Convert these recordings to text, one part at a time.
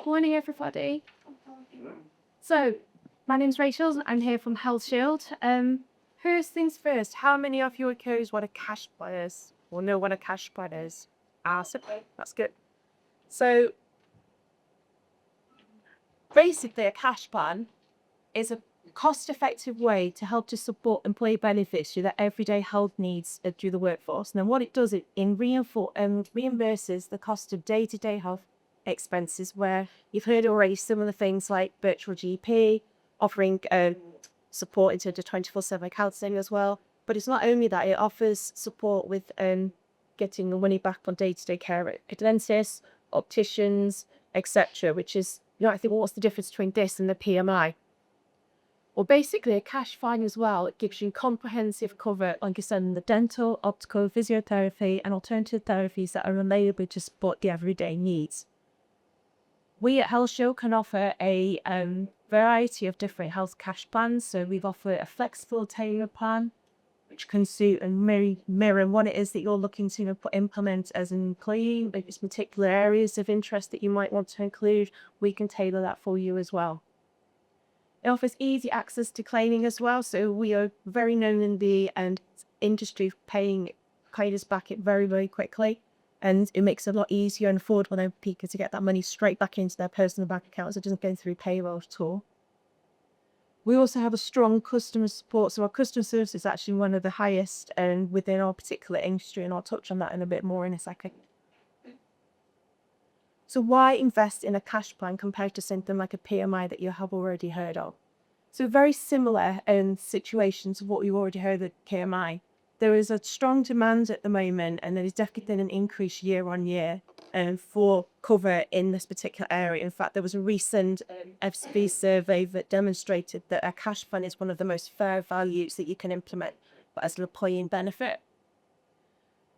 Morning, everybody. So, my name's Rachel, and I'm here from HealthShield. First things first, how many of you knows what a cash plan is, or know what a cash plan is? So that's good. So, basically, a cash plan is a cost-effective way to help to support employee benefits through their everyday health needs through the workforce. And then what it does, it reimburses the cost of day-to-day health expenses, where you've heard already similar things like virtual GP, offering support into the 24/7 counselling as well. But it's not only that, it offers support with getting the money back on day-to-day care at dentists, opticians, etc. Which is, I think, what's the difference between this and the PMI? Well, basically, a cash fine as well, it gives you comprehensive cover, like I said, in the dental, optical, physiotherapy, and alternative therapies that are available to support the everyday needs. We at HealthShield can offer a variety of different health cash plans. So we've offered a flexible tailored plan, which can suit and mirror what it is that you're looking to implement as an employee. If it's particular areas of interest that you might want to include, we can tailor that for you as well. It offers easy access to claiming as well. So we are very known in the industry for paying us back it very, very quickly. And it makes it a lot easier and affordable for people to get that money straight back into their personal bank accounts. So it doesn't go through payroll at all. We also have a strong customer support. So our customer service is actually one of the highest within our particular industry. And I'll touch on that in a bit more in a second. So why invest in a cash plan compared to something like a PMI that you have already heard of? So very similar situations of what we've already heard of PMI. There is a strong demand at the moment, and there is definitely been an increase year on year for cover in this particular area. In fact, there was a recent FSB survey that demonstrated that a cash fund is one of the most fair values that you can implement as an employee benefit.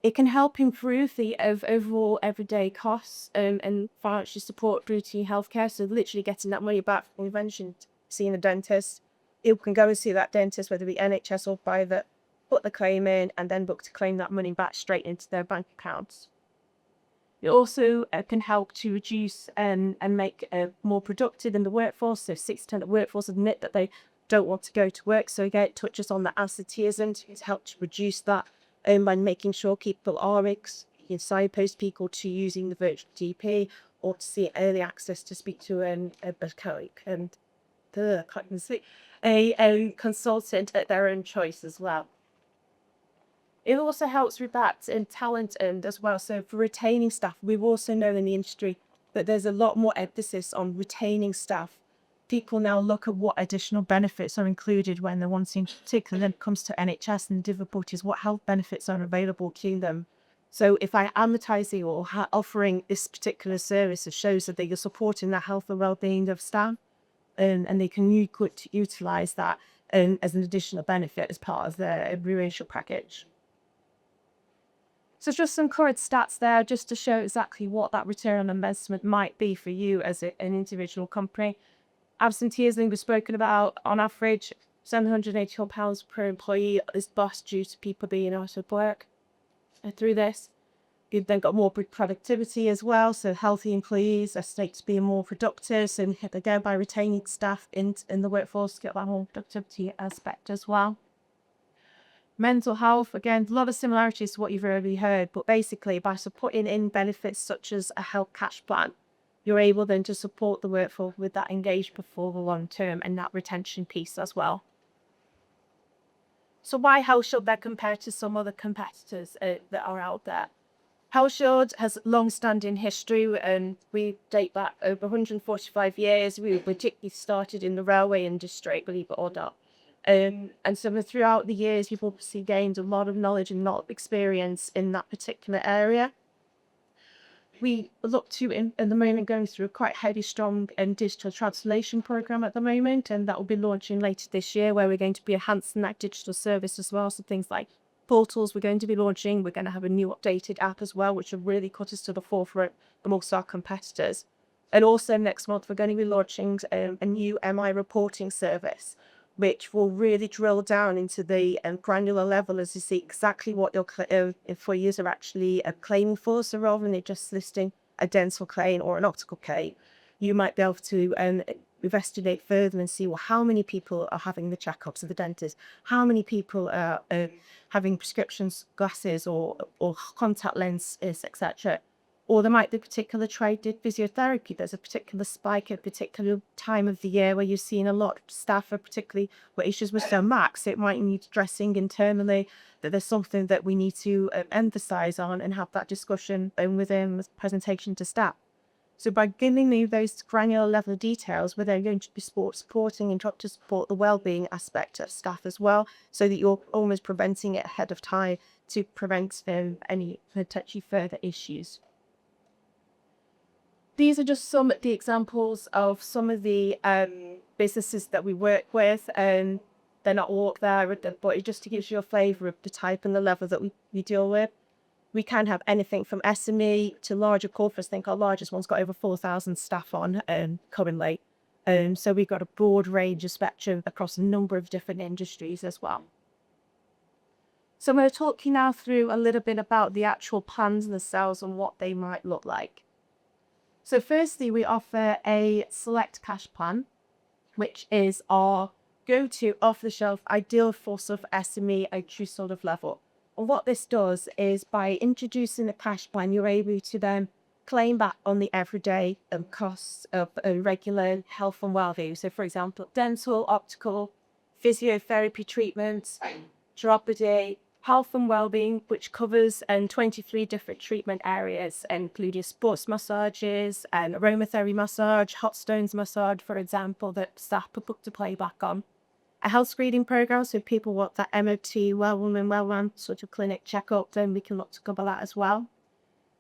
It can help improve the overall everyday costs and financially support routine healthcare. So literally getting that money back from prevention, seeing a dentist. You can go and see that dentist, whether it be NHS or private, put the claim in, and then book to claim that money back straight into their bank accounts. It also can help to reduce and make more productive in the workforce. So 60% of the workforce admit that they don't want to go to work. So again, it touches on the absenteeism to help to reduce that by making sure people are signpost people to using the virtual GP or to see early access to speak to a consultant at their own choice as well. It also helps with that talent as well. So for retaining staff, we've also known in the industry that there's a lot more emphasis on retaining staff. People now look at what additional benefits are included when they're wanting, particularly when it comes to NHS and difficulties, what health benefits are available to them. So if I'm advertising or offering this particular service, it shows that you're supporting the health and well-being of staff, and they can utilise that as an additional benefit as part of their remuneration package. So just some current stats there, just to show exactly what that return on investment might be for you as an individual company. Absenteeism was spoken about. On average, £784 per employee is lost due to people being out of work through this. You've then got more productivity as well. So healthy employees are states being more productive, and again by retaining staff in the workforce, get that more productivity aspect as well. Mental health, again, a lot of similarities to what you've already heard, but basically by supporting in benefits such as a health cash plan, you're able then to support the workforce with that engagement for the long term and that retention piece as well. So why HealthShield then compared to some other competitors that are out there? HealthShield has long-standing history, and we date back over 145 years. We were particularly started in the railway industry, believe it or not. And so throughout the years, you've obviously gained a lot of knowledge and a lot of experience in that particular area. We look to, in the moment, going through a quite heavy, strong digital transformation program at the moment, and that will be launching later this year, where we're going to be enhancing that digital service as well. So things like portals we're going to be launching. We're going to have a new updated app as well, which will really cut us to the forefront amongst our competitors. And also next month, we're going to be launching a new MI reporting service, which will really drill down into the granular level as you see exactly what your employees are actually claiming for. So rather than just listing a dental claim or an optical claim, you might be able to investigate further and see, well, how many people are having the checkups at the dentist, how many people are having prescriptions glasses or contact lenses, etc. Or there might be a particular trade did physiotherapy. There's a particular spike at a particular time of the year where you're seeing a lot of staff are particularly with issues with their max. It might need addressing internally, that there's something that we need to emphasize on and have that discussion within the presentation to staff. So by giving you those granular level of details, we're then going to be supporting and trying to support the well-being aspect of staff as well, so that you're almost preventing it ahead of time to prevent any potentially further issues. These are just some of the examples of some of the businesses that we work with, and they're not all up there, but it just gives you a flavour of the type and the level that we deal with. We can have anything from SME to larger corporates. I think our largest one's got over 4,000 staff on currently. So we've got a broad range of spectrum across a number of different industries as well. So I'm going to talk you now through a little bit about the actual plans themselves and what they might look like. So firstly, we offer a select cash plan, which is our go-to off-the-shelf ideal for sort of SME entry sort of level. And what this does is by introducing a cash plan, you're able to then claim back on the everyday costs of regular health and well-being. So for example, dental, optical, physiotherapy treatments, chiropody, health and well-being, which covers 23 different treatment areas, including sports massages and aromatherapy massage, hot stones massage, for example, that staff are booked to play back on. A health screening program, so people want that MOT, well-woman, well-run sort of clinic checkup, then we can look to cover that as well.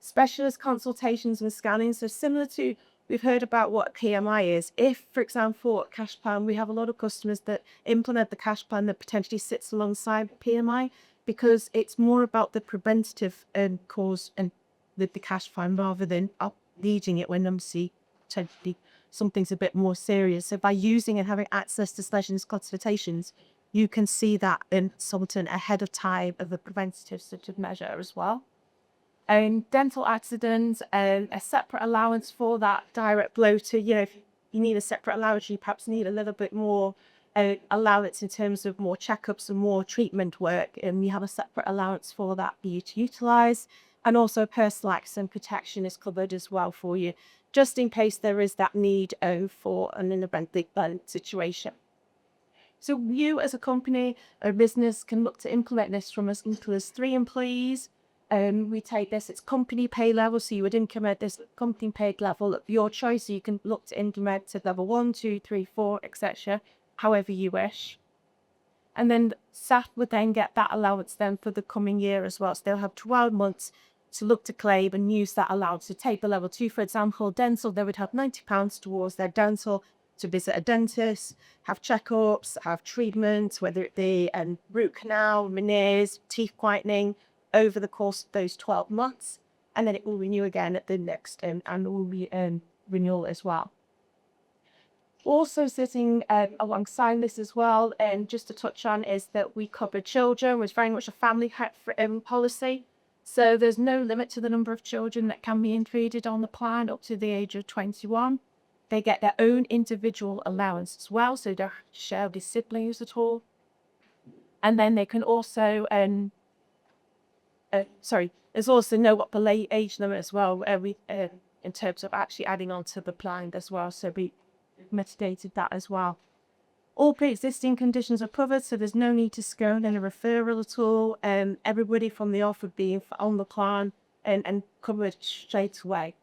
Specialist consultations and scanning, so similar to, we've heard about what PMI is. If, for example, at cash plan, we have a lot of customers that implement the cash plan that potentially sits alongside PMI, because it's more about the preventative cause and with the cash plan rather than needing it when obviously potentially something's a bit more serious. So by using and having access to specialist consultations, you can see that consultant ahead of time of a preventative sort of measure as well. Dental accidents, a separate allowance for that direct blow to, if you need a separate allowance, you perhaps need a little bit more allowance in terms of more checkups and more treatment work, and you have a separate allowance for that for you to utilise. And also personal accident protection is covered as well for you, just in case there is that need for an event situation. So you as a company or business can look to implement this from as little as 3 employees. We take this, it's company pay level, so you would implement this company paid level of your choice. So you can look to implement to level 1, 2, 3, 4, etc., however you wish. And then staff would then get that allowance then for the coming year as well. So they'll have 12 months to look to claim and use that allowance to take the level 2. For example, dental, they would have £90 towards their dental to visit a dentist, have checkups, have treatment, whether it be root canal, veneers, teeth whitening, over the course of those 12 months. And then it will renew again at the next annual renewal as well. Also sitting alongside this as well, and just to touch on, is that we cover children, which is very much a family policy. So there's no limit to the number of children that can be included on the plan up to the age of 21. They get their own individual allowance as well, so they don't share with siblings at all. And then they can also, there's also no upper age limit as well, in terms of actually adding on to the plan as well. So we mitigated that as well. All pre-existing conditions are covered, so there's no need to scone any referral at all. Everybody from the off would be on the plan and covered straight away.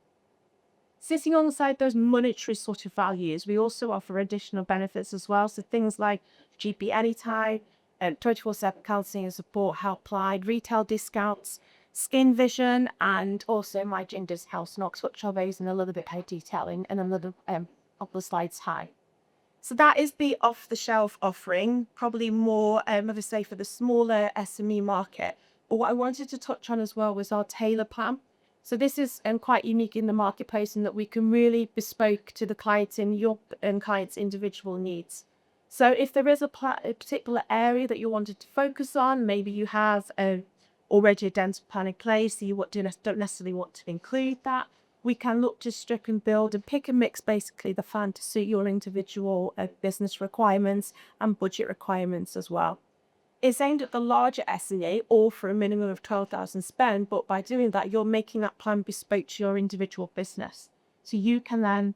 Sitting alongside those monetary sort of values, we also offer additional benefits as well. So things like GP anytime, 24/7 counselling and support helpline, retail discounts, skin vision, and also My Ginger's Health Knocks, which I'll raise in a little bit more detail in another couple of slides time. So that is the off-the-shelf offering, probably more, I would say, for the smaller SME market. But what I wanted to touch on as well was our tailor plan. So this is quite unique in the marketplace in that we can really bespoke to the clients in your client's individual needs. So if there is a particular area that you wanted to focus on, maybe you have already a dental plan in place, so you don't necessarily want to include that, we can look to strip and build and pick and mix basically the plan to suit your individual business requirements and budget requirements as well. It's aimed at the larger SME or for a minimum of 12,000 spend, but by doing that, you're making that plan bespoke to your individual business. So you can then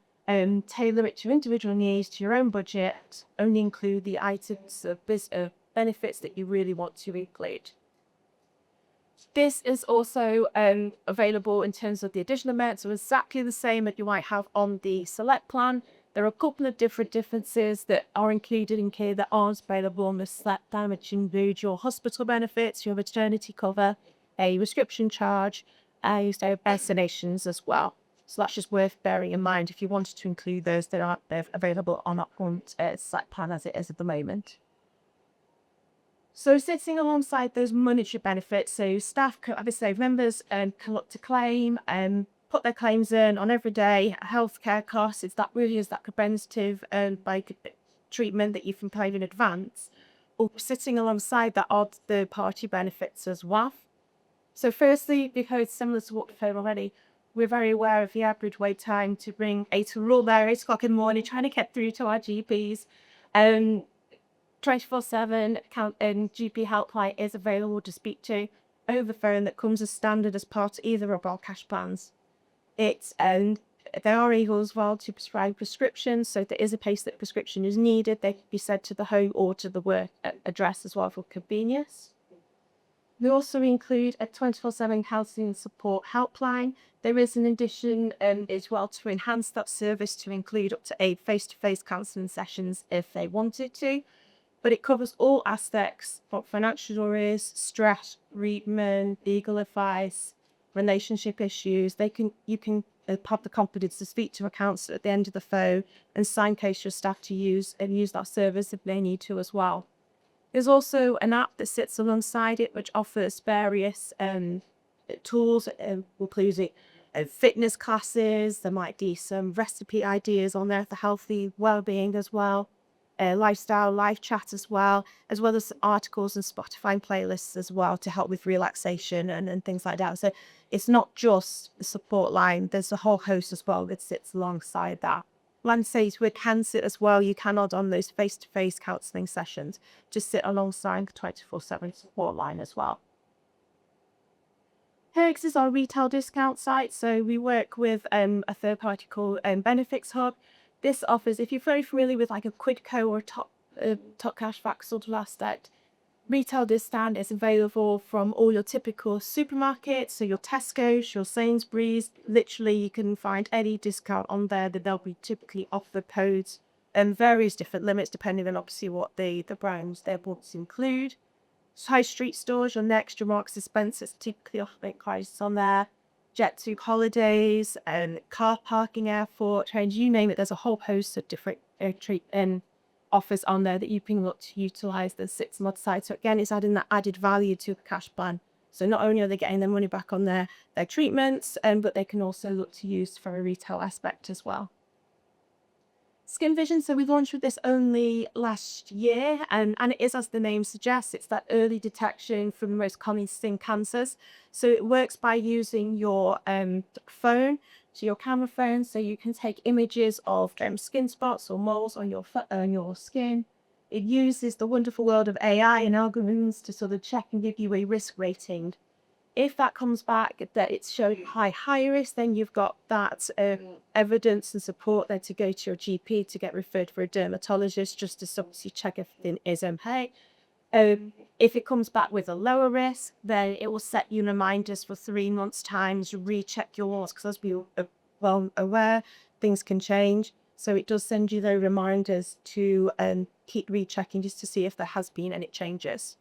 tailor it to your individual needs, to your own budget, only include the items of benefits that you really want to include. This is also available in terms of the additional amounts, so exactly the same that you might have on the Select plan. There are a couple of differences that are included in here that aren't available on the Select plan, which include your hospital benefits, your maternity cover, a prescription charge, vaccinations as well. So that's just worth bearing in mind if you wanted to include those that aren't available on our current Select plan as it is at the moment. So sitting alongside those monetary benefits, so staff, obviously members can look to claim and put their claims in on everyday healthcare costs. It's that really is that preventative by treatment that you can claim in advance. Or sitting alongside that are third-party benefits as well. So firstly, because similar to what we've heard already, we're very aware of the average wait time to bring we're all there 8 o'clock in the morning trying to get through to our GPs. 24/7 and GP helpline is available to speak to over the phone that comes as standard as part of either of our cash plans. It's they are able as well to prescribe prescriptions, so if there is a case that prescription is needed, they can be sent to the home or to the work address as well for convenience. We also include a 24/7 counselling support helpline. There is an addition as well to enhance that service to include up to 8 face-to-face counselling sessions if they wanted to. But it covers all aspects of financial worries, stress, bereavement, legal advice, relationship issues. You can have the confidence to speak to a counsellor at the end of the phone and signpost your staff to use that service if they need to as well. There's also an app that sits alongside it which offers various tools, including fitness classes. There might be some recipe ideas on there for healthy well-being as well. Lifestyle, live chat as well as articles and Spotify playlists as well to help with relaxation and things like that. So it's not just the support line, there's a whole host as well that sits alongside that. Like I say, with cancer as well, you can add on those face-to-face counselling sessions to sit alongside the 24/7 support line as well. Perks is our retail discount site, so we work with a third party called Benefits Hub. This offers, if you're very familiar with like a Quidco or top cashback sort of aspect, retail discount is available from all your typical supermarkets, so your Tesco's, your Sainsbury's. Literally, you can find any discount on there that they'll be typically offer codes and various different limits depending on obviously what the brands they want to include. High street stores, your Next, your Marks and Spencer's typically offer prices on there. Jet2 holidays and car parking, airport, trains, you name it. There's a whole host of different offers on there that you can look to utilise the 6-month side. So again, it's adding that added value to the cash plan. So not only are they getting their money back on their treatments, but they can also look to use for a retail aspect as well. Skin Vision, so we launched with this only last year, and it is, as the name suggests, it's that early detection for the most common skin cancers. So it works by using your phone, so your camera phone, so you can take images of skin spots or moles on your skin. It uses the wonderful world of AI and algorithms to sort of check and give you a risk rating. If that comes back that it's showing high risk, then you've got that evidence and support there to go to your GP to get referred for a dermatologist just to obviously check if everything is okay. If it comes back with a lower risk, then it will set you reminders for 3 months' time to recheck your walls, because as we are well aware, things can change. So it does send you those reminders to keep rechecking just to see if there has been any changes.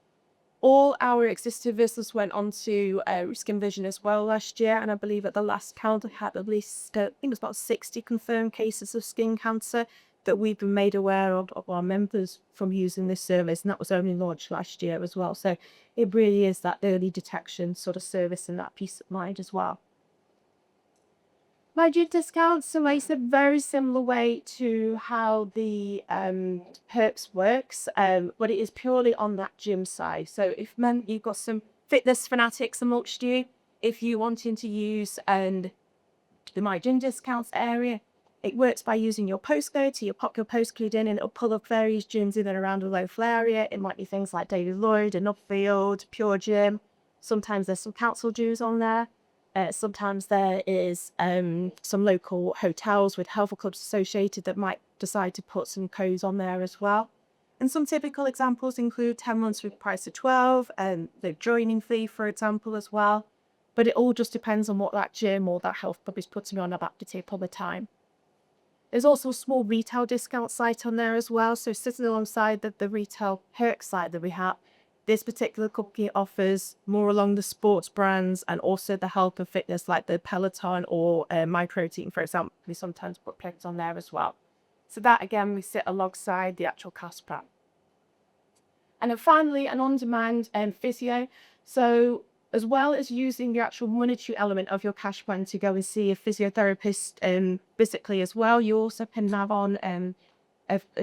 All our existing visitors went on to Skin Vision as well last year, and I believe at the last count I had at least, I think it was about 60 confirmed cases of skin cancer that we've been made aware of our members from using this service, and that was only launched last year as well. So it really is that early detection sort of service and that peace of mind as well. My gym discounts, so it's a very similar way to how the perks works, but it is purely on that gym side. So if you've got some fitness fanatics amongst you, if you wanting to use the My Gym Discounts area. It works by using your postcode. So you pop your postcode in and it'll pull up various gyms in and around a local area. It might be things like Daily Lloyd and Upfield, Pure Gym. Sometimes there's some council dues on there. Sometimes there is some local hotels with health clubs associated that might decide to put some codes on there as well. And some typical examples include 10 months with price of 12 and the joining fee, for example, as well. But it all just depends on what that gym or that health club is putting on at that particular time. There's also a small retail discount site on there as well. So sitting alongside the retail perk site that we have, this particular company offers more along the sports brands and also the health and fitness like the Peloton or MyProtein, for example. We sometimes put perks on there as well. So that, again, we sit alongside the actual cost plan. And then finally, an on-demand physio. So as well as using the actual monetary element of your cash plan to go and see a physiotherapist physically as well, you also can have on a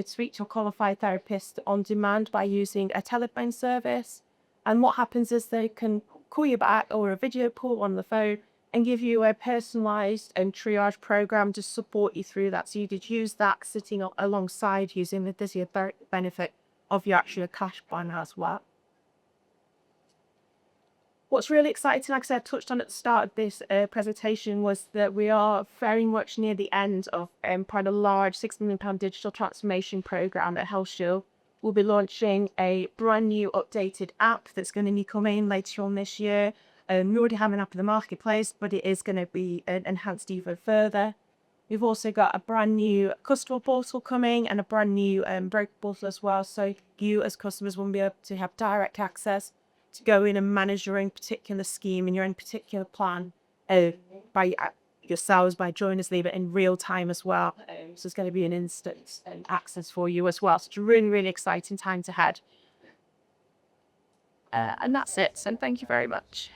speak to a qualified therapist on demand by using a telephone service. And what happens is they can call you back or a video call on the phone and give you a personalized and triage program to support you through that. So you could use that sitting alongside using the physiotherapy benefit of your actual cash plan as well. What's really exciting, like I said, touched on at the start of this presentation, was that we are very much near the end of quite a large £6 million digital transformation program at HealthShield. We'll be launching a brand new updated app that's going to be coming later on this year. We already have an app in the marketplace, but it is going to be enhanced even further. We've also got a brand new customer portal coming and a brand new broker portal as well. So you as customers will be able to have direct access to go in and manage your own particular scheme and your own particular plan by yourselves, by join us leave it in real time as well. So it's going to be an instant access for you as well. So it's a really, really exciting time ahead. And that's it. So thank you very much.